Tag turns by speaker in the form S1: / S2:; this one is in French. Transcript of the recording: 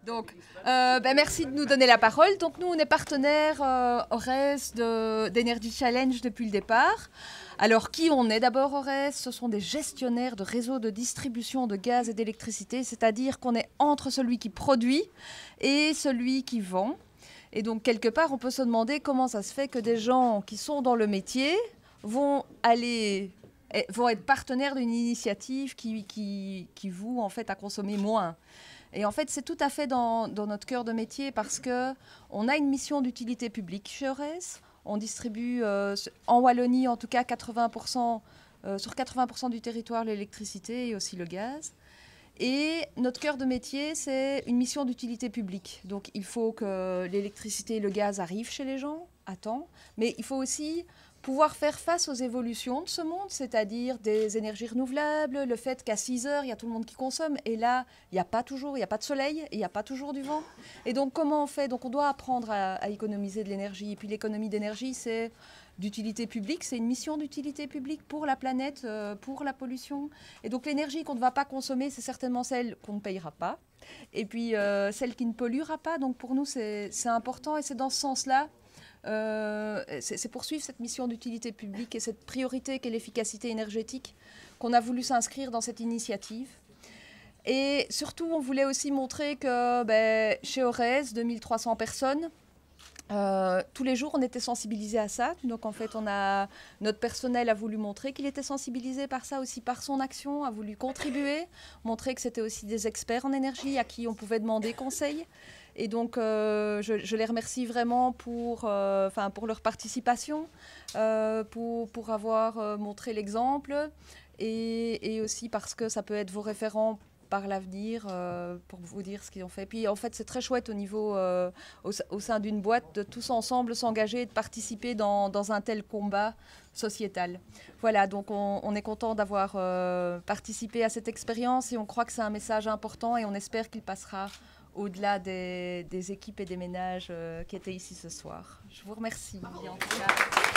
S1: Donc, merci de nous donner la parole. Donc, nous, on est partenaire ORES d'Energy Challenge depuis le départ. Alors, qui on est d'abord ORES? Ce sont des gestionnaires de réseaux de distribution de gaz et d'électricité, c'est-à-dire qu'on est entre celui qui produit et celui qui vend. Et donc, quelque part, on peut se demander comment ça se fait que des gens qui sont dans le métier vont être partenaires d'une initiative qui voue en fait à consommer moins. Et en fait, c'est tout à fait dans notre cœur de métier parce qu'on a une mission d'utilité publique chez ORES. On distribue en Wallonie, en tout cas, 80%, sur 80% du territoire l'électricité et aussi le gaz. Et notre cœur de métier, c'est une mission d'utilité publique. Donc, il faut que l'électricité et le gaz arrivent chez les gens à temps, mais il faut aussi pouvoir faire face aux évolutions de ce monde, c'est-à-dire des énergies renouvelables, le fait qu'à 6 heures, il y a tout le monde qui consomme, et là, il n'y a pas de soleil, et il n'y a pas toujours du vent. Et donc, comment on fait? Donc, on doit apprendre à économiser de l'énergie. Et puis, l'économie d'énergie, c'est d'utilité publique, c'est une mission d'utilité publique pour la planète, pour la pollution. Et donc, l'énergie qu'on ne va pas consommer, c'est certainement celle qu'on ne payera pas. Et puis, celle qui ne polluera pas. Donc, pour nous, c'est important, et c'est dans ce sens-là c'est poursuivre cette mission d'utilité publique et cette priorité qu'est l'efficacité énergétique qu'on a voulu s'inscrire dans cette initiative. Et surtout, on voulait aussi montrer que chez ORES, 2300 personnes, tous les jours, on était sensibilisés à ça. Donc, en fait, notre personnel a voulu montrer qu'il était sensibilisé par ça aussi, par son action, a voulu contribuer, montrer que c'était aussi des experts en énergie à qui on pouvait demander conseil. Et donc, je les remercie vraiment pour leur participation, pour avoir montré l'exemple et aussi parce que ça peut être vos référents par l'avenir pour vous dire ce qu'ils ont fait. Puis en fait, c'est très chouette au niveau, au sein d'une boîte, de tous ensemble s'engager et de participer dans un tel combat sociétal. Voilà, donc on est content d'avoir participé à cette expérience et on croit que c'est un message important et on espère qu'il passera au-delà des équipes et des ménages qui étaient ici ce soir. Je vous remercie en tout cas.